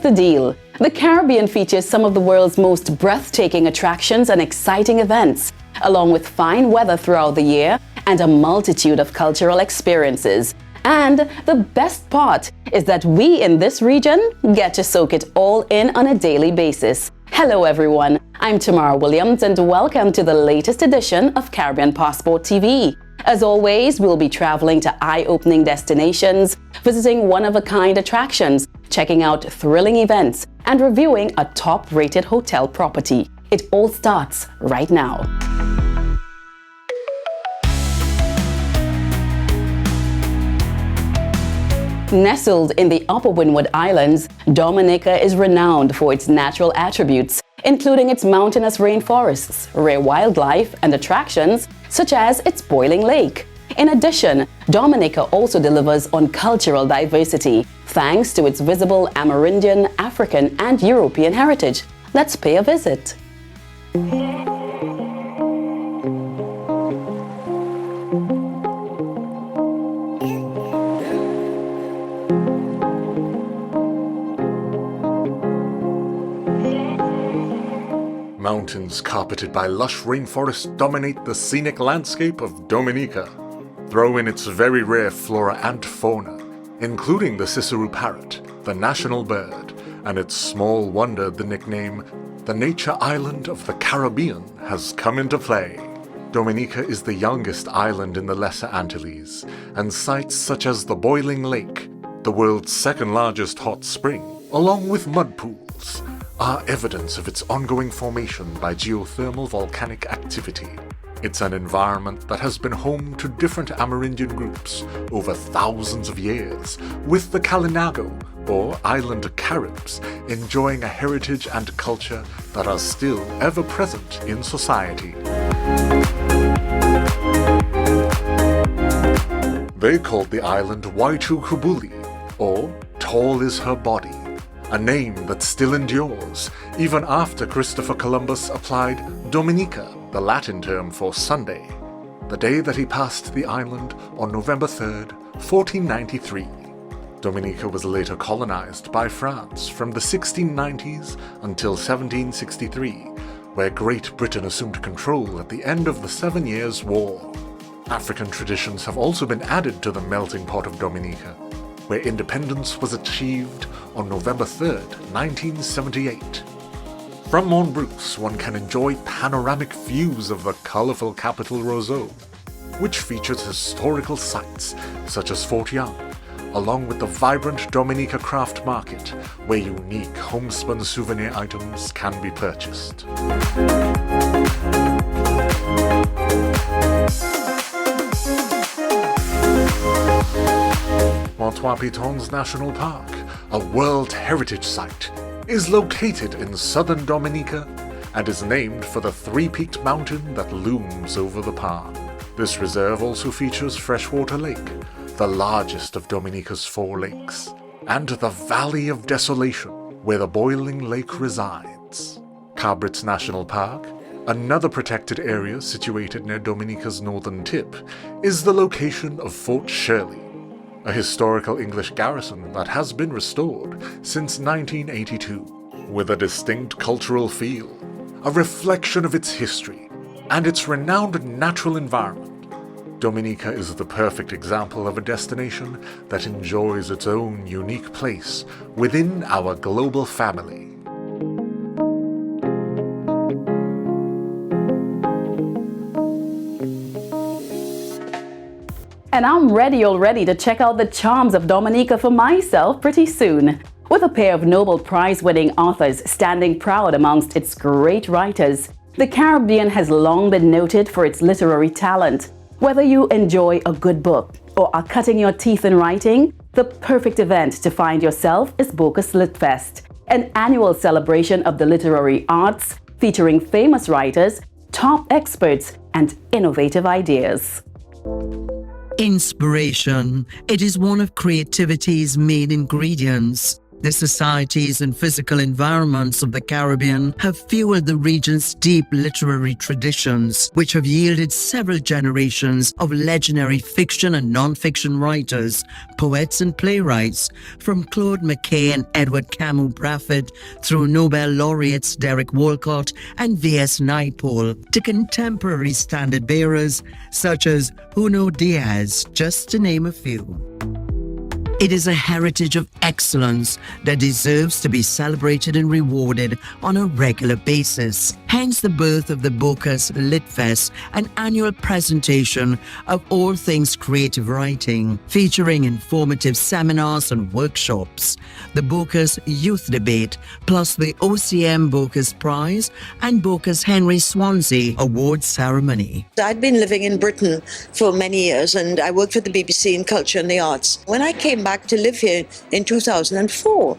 the deal. The Caribbean features some of the world's most breathtaking attractions and exciting events, along with fine weather throughout the year and a multitude of cultural experiences. And the best part is that we in this region get to soak it all in on a daily basis. Hello everyone, I'm Tamara Williams and welcome to the latest edition of Caribbean Passport TV. As always, we'll be traveling to eye-opening destinations, visiting one-of-a-kind attractions, checking out thrilling events, and reviewing a top-rated hotel property. It all starts right now. Nestled in the Upper Windward Islands, Dominica is renowned for its natural attributes, including its mountainous rainforests, rare wildlife, and attractions such as its boiling lake. In addition, Dominica also delivers on cultural diversity, thanks to its visible Amerindian, African, and European heritage. Let's pay a visit. Mountains carpeted by lush rainforests dominate the scenic landscape of Dominica. Throw in its very rare flora and fauna, including the Cicero parrot, the national bird, and it's small wonder the nickname, the Nature Island of the Caribbean, has come into play. Dominica is the youngest island in the Lesser Antilles, and sites such as the Boiling Lake, the world's second largest hot spring, along with mud pools, are evidence of its ongoing formation by geothermal volcanic activity. It's an environment that has been home to different Amerindian groups over thousands of years, with the Kalinago, or Island Caribs, enjoying a heritage and culture that are still ever present in society. They called the island Waitu Kubuli, or Tall is Her Body, a name that still endures, even after Christopher Columbus applied Dominica, the Latin term for Sunday, the day that he passed the island on November 3rd, 1493. Dominica was later colonized by France from the 1690s until 1763, where Great Britain assumed control at the end of the 7 Years' War. African traditions have also been added to the melting pot of Dominica, where independence was achieved on November 3rd, 1978. From Montbreus, one can enjoy panoramic views of the colourful capital Roseau, which features historical sites such as Fort Young, along with the vibrant Dominica Craft Market, where unique homespun souvenir items can be purchased. Montreal Pitons National Park, a World Heritage Site, is located in southern Dominica and is named for the three-peaked mountain that looms over the park. This reserve also features Freshwater Lake, the largest of Dominica's 4 lakes, and the Valley of Desolation, where the Boiling Lake resides. Cabrit's National Park, another protected area situated near Dominica's northern tip, is the location of Fort Shirley, a historical English garrison that has been restored since 1982, with a distinct cultural feel, a reflection of its history, and its renowned natural environment. Dominica is the perfect example of a destination that enjoys its own unique place within our global family. And I'm ready already to check out the charms of Dominica for myself pretty soon. With a pair of Nobel Prize-winning authors standing proud amongst its great writers, the Caribbean has long been noted for its literary talent. Whether you enjoy a good book or are cutting your teeth in writing, the perfect event to find yourself is Bocas Lit Fest, an annual celebration of the literary arts featuring famous writers, top experts, and innovative ideas. Inspiration. It is one of creativity's main ingredients. The societies and physical environments of the Caribbean have fueled the region's deep literary traditions, which have yielded several generations of legendary fiction and non-fiction writers, poets and playwrights, from Claude McKay and Edward Camus Bradford through Nobel laureates Derek Walcott and V.S. Naipaul to contemporary standard bearers such as Junot Diaz, just to name a few. It is a heritage of excellence that deserves to be celebrated and rewarded on a regular basis. Hence the birth of the Bocas Lit Fest, an annual presentation of all things creative writing, featuring informative seminars and workshops, the Bocas Youth Debate, plus the OCM Bocas Prize and Bocas Henry Swansea Award Ceremony. I'd been living in Britain for many years and I worked for the BBC in Culture and the Arts. When I came back to live here in 2004,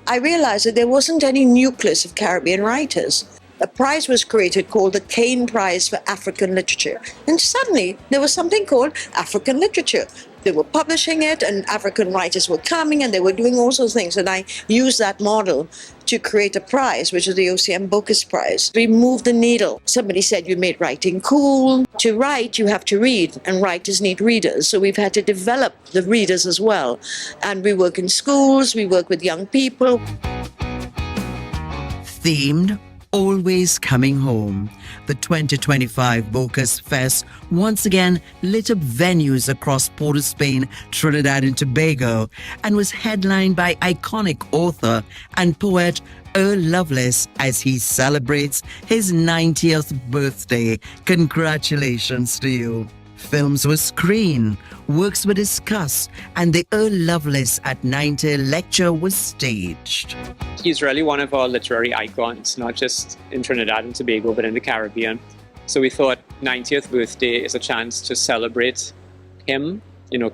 I realized that there wasn't any nucleus of Caribbean writers. A prize was created called the Kane Prize for African Literature. And suddenly there was something called African literature. They were publishing it and African writers were coming and they were doing all sorts of things. And I used that model to create a prize, which is the OCM Bocas Prize. We moved the needle. Somebody said you made writing cool. To write, you have to read, and writers need readers. So we've had to develop the readers as well. And we work in schools, we work with young people. Themed Always Coming Home. The 2025 Bocas Fest once again lit up venues across Port of Spain, Trinidad and Tobago, and was headlined by iconic author and poet Earl Lovelace as he celebrates his 90th birthday. Congratulations to you. Films were screened, works were discussed, and the Earl Lovelace at 90 lecture was staged. He's really one of our literary icons, not just in Trinidad and Tobago, but in the Caribbean. So we thought 90th birthday is a chance to celebrate him,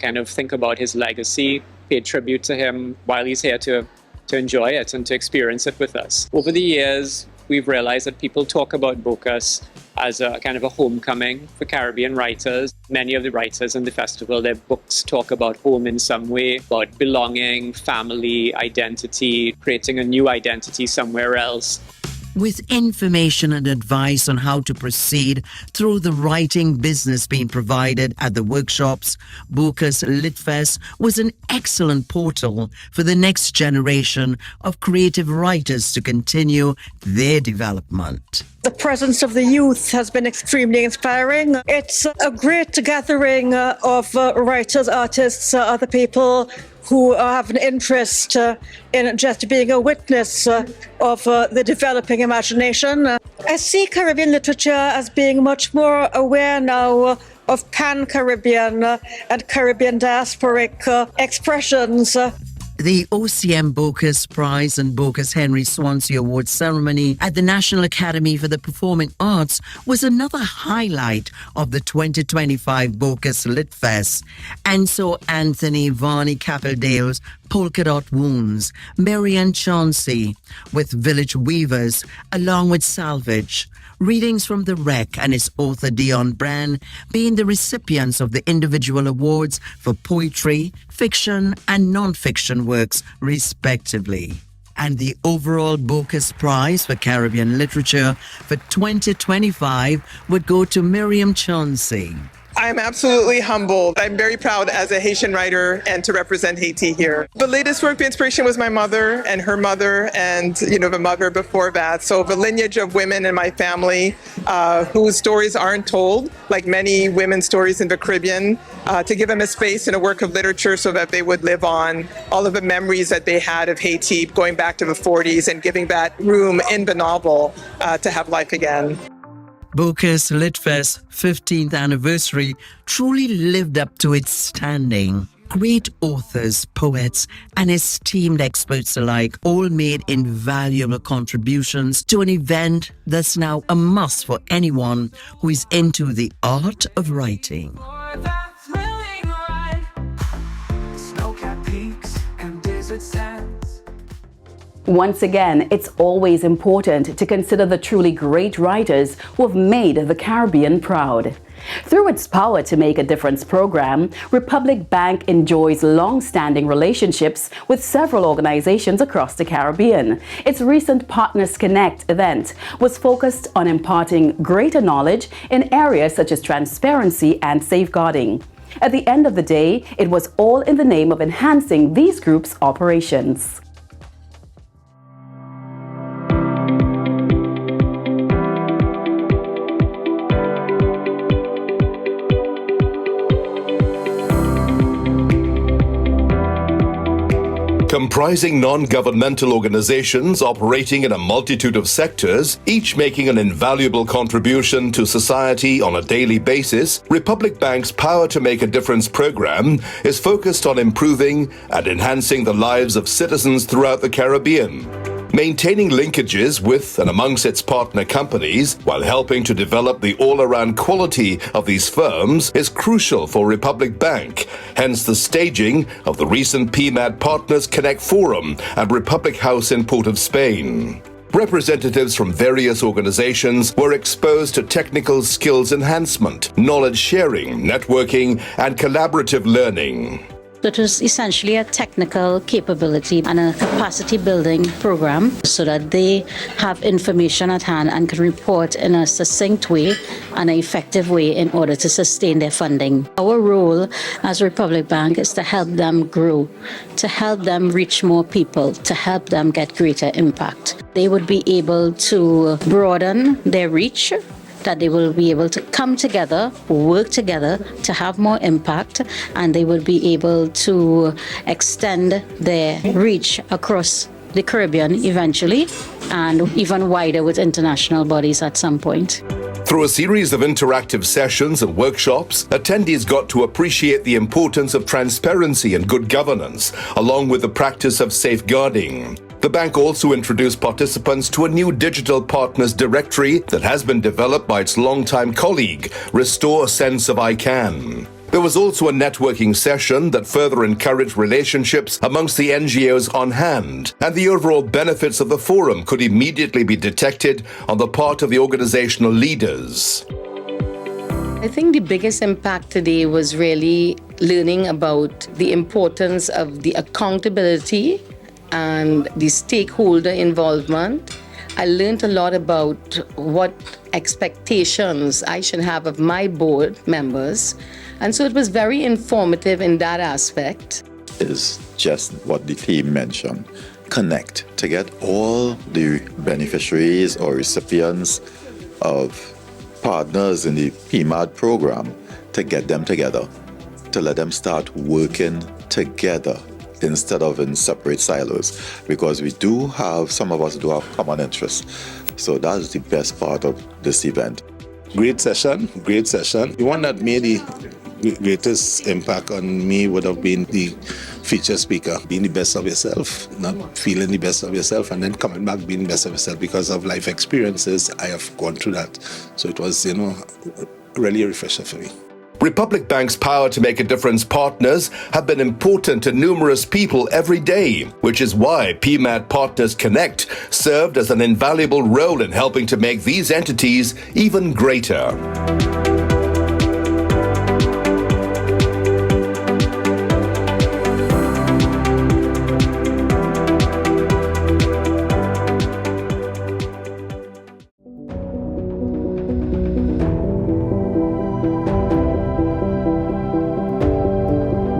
kind of think about his legacy, pay tribute to him while he's here to enjoy it and to experience it with us. Over the years, we've realized that people talk about Bocas as a kind of a homecoming for Caribbean writers. Many of the writers in the festival, their books talk about home in some way, about belonging, family, identity, creating a new identity somewhere else. With information and advice on how to proceed through the writing business being provided at the workshops, Bocas Lit Fest was an excellent portal for the next generation of creative writers to continue their development. The presence of the youth has been extremely inspiring. It's a great gathering of writers, artists, other people who have an interest in just being a witness of the developing imagination. I see Caribbean literature as being much more aware now of pan-Caribbean and Caribbean diasporic expressions. The OCM Bocas Prize and Bocas Henry Swansea Award ceremony at the National Academy for the Performing Arts was another highlight of the 2025 Bocas Lit Fest. And so Anthony Varney Capildale's Polka Dot Wounds, Marianne Chauncey with Village Weavers, along with Salvage, Readings from the Wreck and its author Dion Brand being the recipients of the individual awards for poetry, fiction and non-fiction works respectively. And the overall Bocas Prize for Caribbean Literature for 2025 would go to Miriam Chauncey. I'm absolutely humbled. I'm very proud as a Haitian writer and to represent Haiti here. The latest work, the inspiration was my mother and her mother and, the mother before that. So the lineage of women in my family whose stories aren't told, like many women's stories in the Caribbean, to give them a space in a work of literature so that they would live on all of the memories that they had of Haiti going back to the 40s and giving that room in the novel to have life again. Bocas Lit Fest 15th anniversary truly lived up to its standing. Great authors, poets, and esteemed experts alike all made invaluable contributions to an event that's now a must for anyone who is into the art of writing. Once again, it's always important to consider the truly great writers who have made the Caribbean proud. Through its Power to Make a Difference program, Republic Bank enjoys long-standing relationships with several organizations across the Caribbean. Its recent Partners Connect event was focused on imparting greater knowledge in areas such as transparency and safeguarding. At the end of the day, it was all in the name of enhancing these groups' operations. Comprising non-governmental organizations operating in a multitude of sectors, each making an invaluable contribution to society on a daily basis, Republic Bank's Power to Make a Difference program is focused on improving and enhancing the lives of citizens throughout the Caribbean. Maintaining linkages with and amongst its partner companies while helping to develop the all-around quality of these firms is crucial for Republic Bank, hence the staging of the recent PMAD Partners Connect Forum at Republic House in Port of Spain. Representatives from various organizations were exposed to technical skills enhancement, knowledge sharing, networking, and collaborative learning. It was essentially a technical capability and a capacity building program so that they have information at hand and can report in a succinct way and an effective way in order to sustain their funding. Our role as Republic Bank is to help them grow, to help them reach more people, to help them get greater impact. They would be able to broaden their reach, that they will be able to come together, work together to have more impact, and they will be able to extend their reach across the Caribbean eventually, and even wider with international bodies at some point. Through a series of interactive sessions and workshops, attendees got to appreciate the importance of transparency and good governance, along with the practice of safeguarding. The bank also introduced participants to a new digital partners directory that has been developed by its longtime colleague, Restore a Sense of I Can. There was also a networking session that further encouraged relationships amongst the NGOs on hand, and the overall benefits of the forum could immediately be detected on the part of the organizational leaders. I think the biggest impact today was really learning about the importance of the accountability and the stakeholder involvement. I learned a lot about what expectations I should have of my board members. And so it was very informative in that aspect. Is just what the team mentioned. Connect to get all the beneficiaries or recipients of partners in the PMAD program, to get them together, to let them start working together instead of in separate silos, because some of us do have common interests. So that's the best part of this event. Great session. The one that made the greatest impact on me would have been the feature speaker. Being the best of yourself, not feeling the best of yourself, and then coming back being the best of yourself because of life experiences. I have gone through that. So it was, really a refresher for me. Republic Bank's Power to Make a Difference partners have been important to numerous people every day, which is why PMAD Partners Connect served as an invaluable role in helping to make these entities even greater.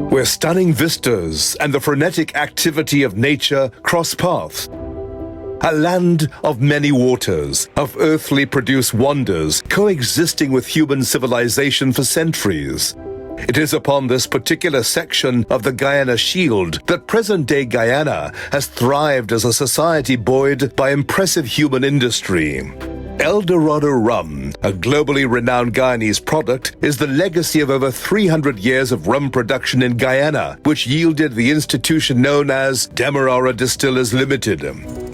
Where stunning vistas and the frenetic activity of nature cross paths. A land of many waters, of earthly produced wonders, coexisting with human civilization for centuries. It is upon this particular section of the Guyana Shield that present-day Guyana has thrived as a society buoyed by impressive human industry. Dorado Rum, a globally renowned Guyanese product, is the legacy of over 300 years of rum production in Guyana, which yielded the institution known as Demerara Distillers Limited.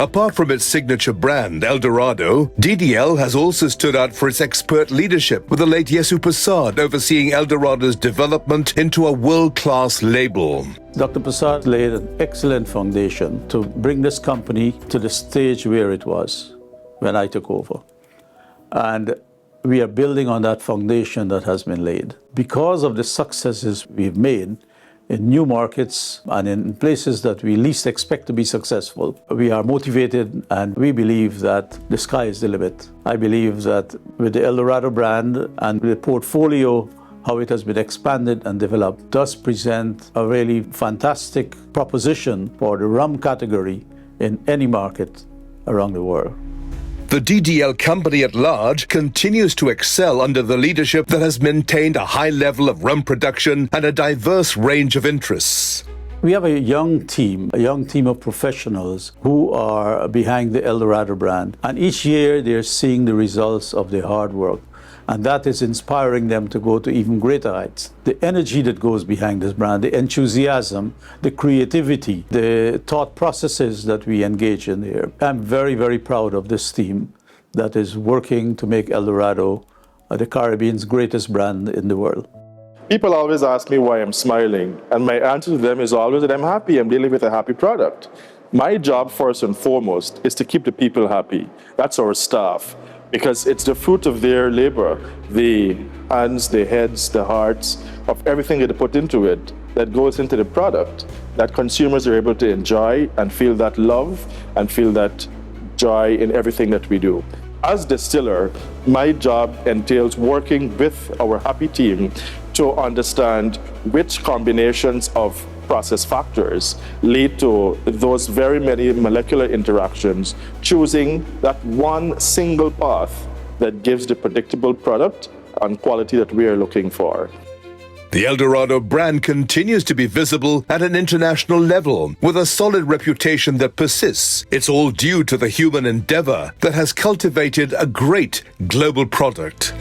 Apart from its signature brand, El Dorado, DDL has also stood out for its expert leadership, with the late Yesu Prasad overseeing El Dorado's development into a world-class label. Dr. Prasad laid an excellent foundation to bring this company to the stage where it was when I took over. And we are building on that foundation that has been laid. Because of the successes we've made in new markets and in places that we least expect to be successful, we are motivated and we believe that the sky is the limit. I believe that with the El Dorado brand and the portfolio, how it has been expanded and developed, does present a really fantastic proposition for the rum category in any market around the world. The DDL company at large continues to excel under the leadership that has maintained a high level of rum production and a diverse range of interests. We have a young team of professionals who are behind the El Dorado brand. And each year they're seeing the results of their hard work. And that is inspiring them to go to even greater heights. The energy that goes behind this brand, the enthusiasm, the creativity, the thought processes that we engage in here. I'm very, very proud of this team that is working to make El Dorado the Caribbean's greatest brand in the world. People always ask me why I'm smiling, and my answer to them is always that I'm happy. I'm dealing with a happy product. My job, first and foremost, is to keep the people happy. That's our staff. Because it's the fruit of their labor, the hands, the heads, the hearts, of everything that they put into it that goes into the product, that consumers are able to enjoy and feel that love and feel that joy in everything that we do. As distiller, my job entails working with our happy team to understand which combinations of process factors lead to those very many molecular interactions, choosing that one single path that gives the predictable product and quality that we are looking for. The El Dorado brand continues to be visible at an international level with a solid reputation that persists. It's all due to the human endeavor that has cultivated a great global product.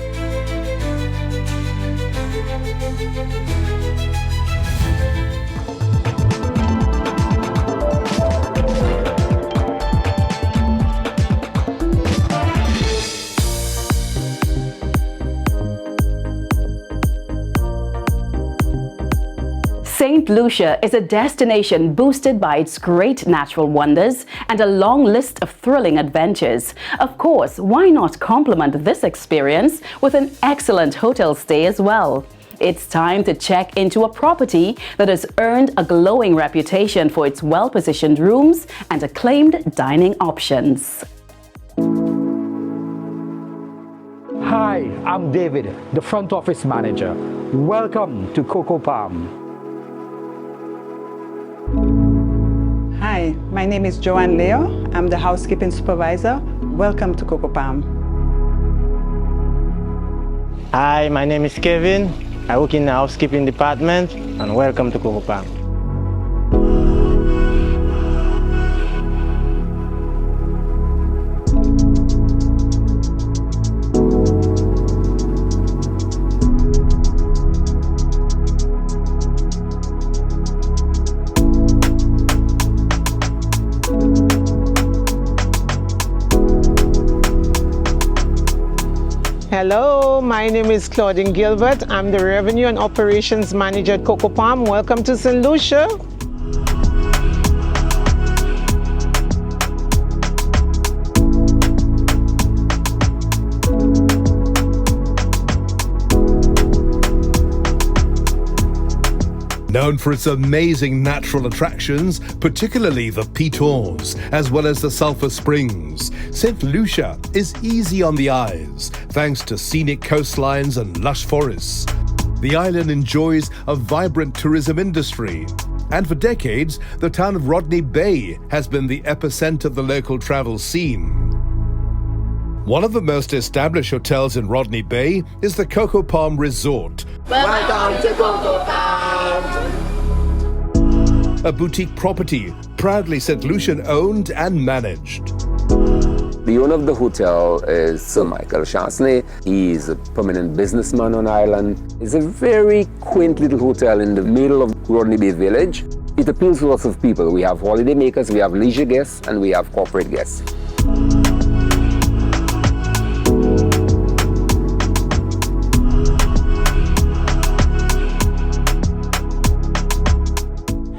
St. Lucia is a destination boosted by its great natural wonders and a long list of thrilling adventures. Of course, why not complement this experience with an excellent hotel stay as well? It's time to check into a property that has earned a glowing reputation for its well-positioned rooms and acclaimed dining options. Hi, I'm David, the front office manager. Welcome to Coco Palm. Hi, my name is Joanne Leo. I'm the housekeeping supervisor. Welcome to Coco Palm. Hi, my name is Kevin. I work in the housekeeping department, and welcome to Coco Palm. Hello, my name is Claudine Gilbert. I'm the Revenue and Operations Manager at Coco Palm. Welcome to St. Lucia. Known for its amazing natural attractions, particularly the pitons, as well as the sulfur springs, St. Lucia is easy on the eyes, thanks to scenic coastlines and lush forests. The island enjoys a vibrant tourism industry, and for decades, the town of Rodney Bay has been the epicenter of the local travel scene. One of the most established hotels in Rodney Bay is the Coco Palm Resort. Welcome to Coco Palm! A boutique property, proudly St. Lucian owned and managed. The owner of the hotel is Sir Michael Chancellor. He's a permanent businessman on island. It's a very quaint little hotel in the middle of Rodney Bay Village. It appeals to lots of people. We have holiday makers, we have leisure guests, and we have corporate guests.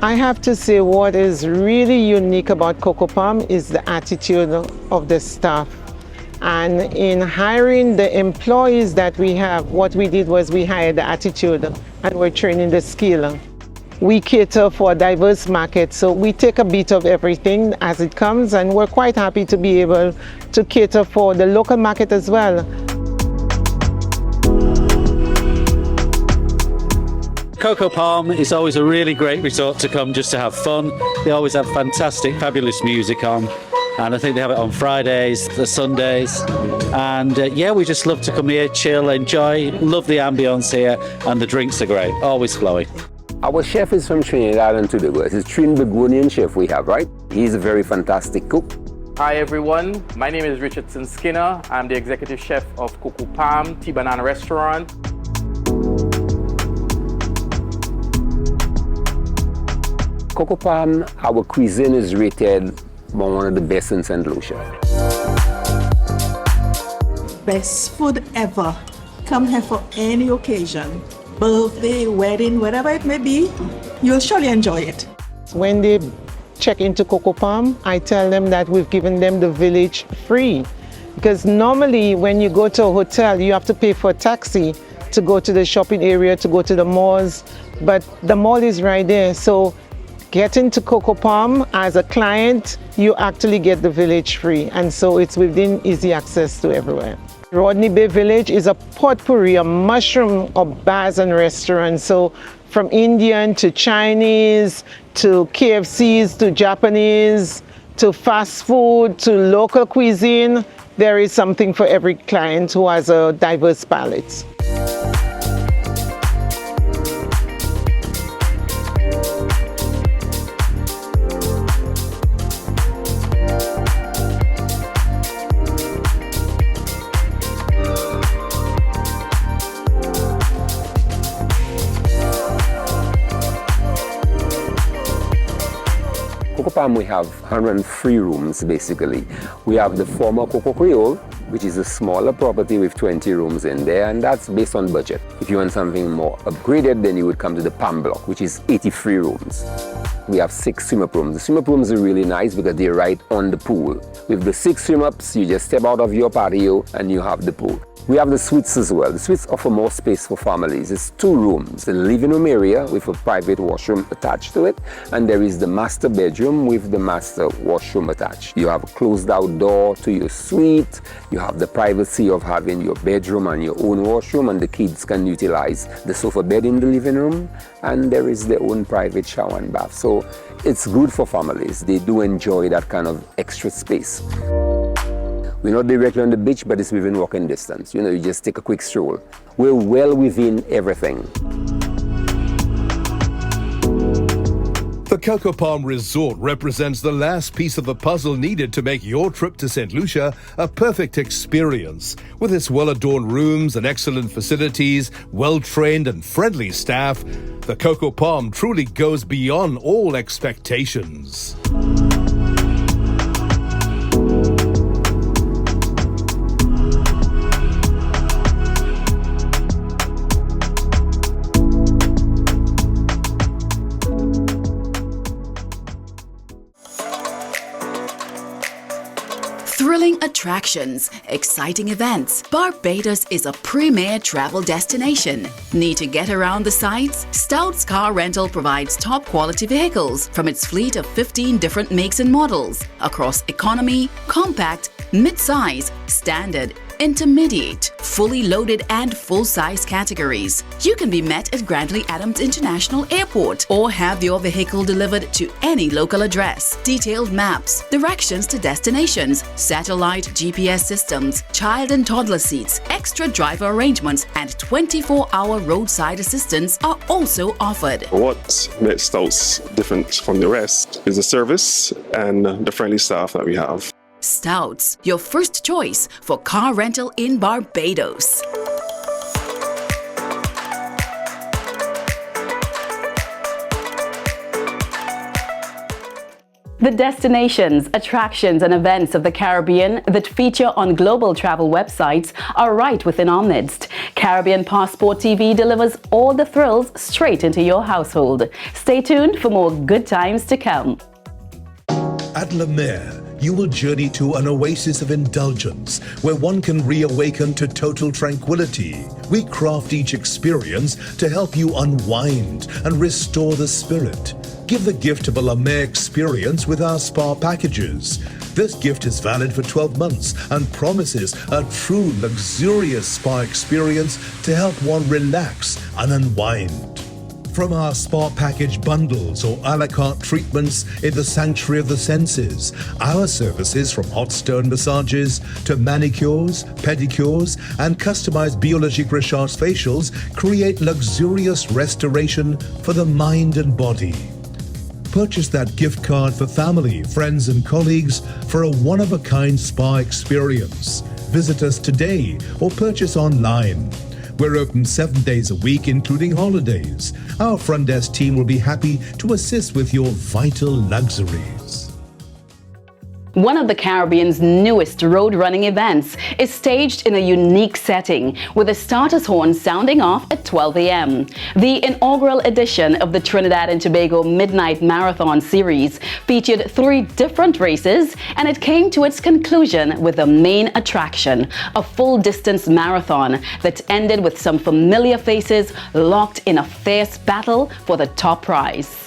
I have to say what is really unique about Coco Palm is the attitude of the staff. And in hiring the employees that we have, what we did was we hired the attitude and we're training the skill. We cater for a diverse market, so we take a bit of everything as it comes, and we're quite happy to be able to cater for the local market as well. Coco Palm is always a really great resort to come just to have fun. They always have fantastic, fabulous music on. And I think they have it on Fridays, the Sundays. And yeah, we just love to come here, chill, enjoy, love the ambience here. And the drinks are great, always flowing. Our chef is from Trinidad and Tobago. It's a Trinbagonian chef we have, right? He's a very fantastic cook. Hi everyone, my name is Richardson Skinner. I'm the executive chef of Coco Palm Tea Banana Restaurant. Coco Palm, our cuisine is rated one of the best in St. Lucia. Best food ever. Come here for any occasion. Birthday, wedding, whatever it may be, you'll surely enjoy it. When they check into Coco Palm, I tell them that we've given them the village free. Because normally when you go to a hotel, you have to pay for a taxi to go to the shopping area, to go to the malls. But the mall is right there. So get into Coco Palm as a client, you actually get the village free. And so it's within easy access to everywhere. Rodney Bay Village is a potpourri, a mushroom of bars and restaurants. So from Indian to Chinese, to KFCs, to Japanese, to fast food, to local cuisine, there is something for every client who has a diverse palate. Coco Palm, we have 103 rooms basically. We have the former Coco Creole, which is a smaller property with 20 rooms in there, and that's based on budget. If you want something more upgraded, then you would come to the Palm Block, which is 83 rooms. We have 6 swim-up rooms. The swim-up rooms are really nice because they're right on the pool. With the 6 swim-ups, you just step out of your patio and you have the pool. We have the suites as well. The suites offer more space for families. It's 2 rooms, the living room area with a private washroom attached to it, and there is the master bedroom with the master washroom attached. You have a closed out door to your suite. You have the privacy of having your bedroom and your own washroom, and the kids can utilize the sofa bed in the living room, and there is their own private shower and bath. So it's good for families. They do enjoy that kind of extra space. We're not directly on the beach, but it's within walking distance. You know, you just take a quick stroll. We're well within everything. The Coco Palm Resort represents the last piece of the puzzle needed to make your trip to St. Lucia a perfect experience. With its well-adorned rooms and excellent facilities, well-trained and friendly staff, the Coco Palm truly goes beyond all expectations. Thrilling attractions, exciting events. Barbados is a premier travel destination. Need to get around the sights? Stouts Car Rental provides top quality vehicles from its fleet of 15 different makes and models across economy, compact, mid-size, standard, intermediate, fully loaded and full-size categories. You can be met at Grandly Adams International Airport or have your vehicle delivered to any local address. Detailed maps, directions to destinations, satellite GPS systems, child and toddler seats, extra driver arrangements, and 24-hour roadside assistance are also offered. What makes Stouts different from the rest is the service and the friendly staff that we have. Stouts, your first choice for car rental in Barbados. The destinations, attractions, and events of the Caribbean that feature on global travel websites are right within our midst. Caribbean Passport TV delivers all the thrills straight into your household. Stay tuned for more good times to come. At La Mer, you will journey to an oasis of indulgence where one can reawaken to total tranquility. We craft each experience to help you unwind and restore the spirit. Give the gift of a La Mer experience with our spa packages. This gift is valid for 12 months and promises a true luxurious spa experience to help one relax and unwind. From our spa package bundles or a la carte treatments in the sanctuary of the senses, our services from hot stone massages to manicures, pedicures, and customized biologique recherche facials create luxurious restoration for the mind and body. Purchase that gift card for family, friends, and colleagues for a one-of-a-kind spa experience. Visit us today or purchase online. We're open 7 days a week, including holidays. Our front desk team will be happy to assist with your vital luxuries. One of the Caribbean's newest road running events is staged in a unique setting with the starter's horn sounding off at 12 a.m. The inaugural edition of the Trinidad and Tobago Midnight Marathon series featured 3 different races, and it came to its conclusion with the main attraction, a full-distance marathon that ended with some familiar faces locked in a fierce battle for the top prize.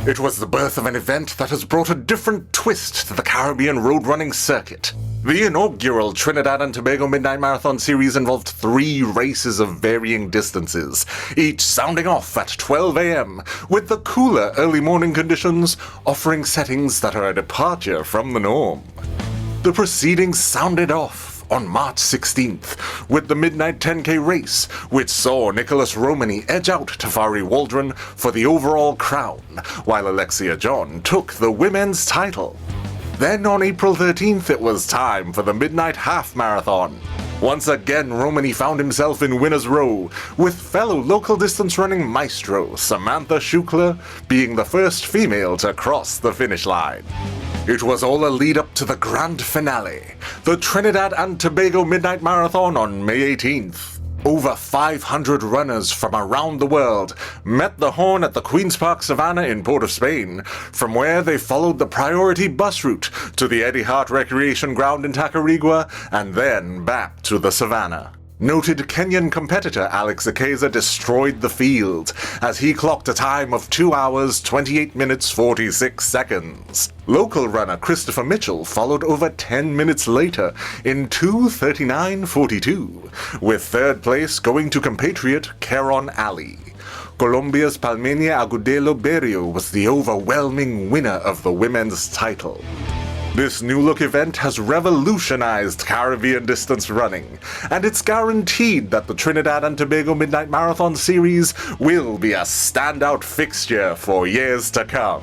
It was the birth of an event that has brought a different twist to the Caribbean road running circuit. The inaugural Trinidad and Tobago Midnight Marathon series involved 3 races of varying distances, each sounding off at 12 a.m., with the cooler early morning conditions offering settings that are a departure from the norm. The proceedings sounded off on March 16th with the Midnight 10K race, which saw Nicholas Romany edge out Tafari Waldron for the overall crown, while Alexia John took the women's title. Then on April 13th, it was time for the Midnight Half Marathon. Once again, Romany found himself in winner's row, with fellow local distance running maestro Samantha Shukla being the first female to cross the finish line. It was all a lead up to the grand finale, the Trinidad and Tobago Midnight Marathon on May 18th. Over 500 runners from around the world met the horn at the Queen's Park Savannah in Port of Spain, from where they followed the priority bus route to the Eddie Hart Recreation Ground in Tacarigua and then back to the Savannah. Noted Kenyan competitor Alex Akeza destroyed the field as he clocked a time of 2 hours, 28 minutes, 46 seconds. Local runner Christopher Mitchell followed over 10 minutes later in 2:39.42, with third place going to compatriot Keron Ali. Colombia's Palmenia Agudelo Berrio was the overwhelming winner of the women's title. This new-look event has revolutionized Caribbean distance running, and it's guaranteed that the Trinidad and Tobago Midnight Marathon series will be a standout fixture for years to come.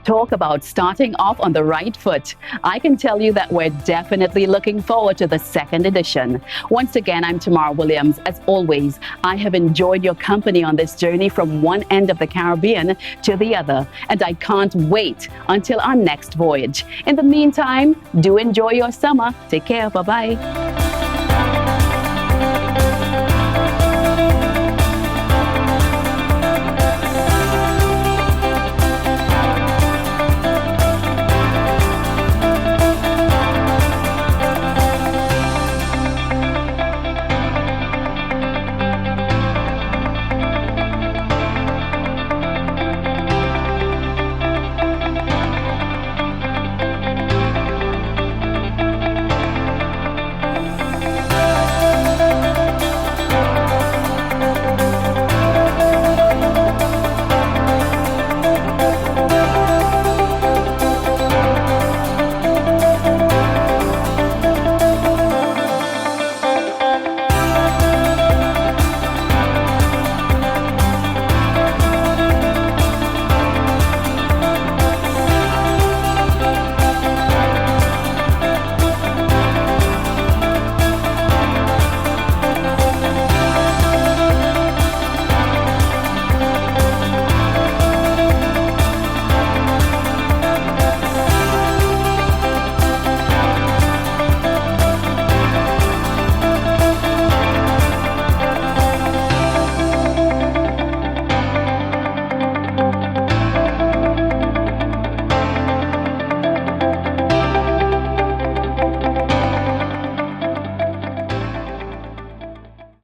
Talk about starting off on the right foot. I can tell you that we're definitely looking forward to the 2nd edition. Once again, I'm Tamara Williams. As always, I have enjoyed your company on this journey from one end of the Caribbean to the other, and I can't wait until our next voyage. In the meantime, do enjoy your summer. Take care. Bye-bye.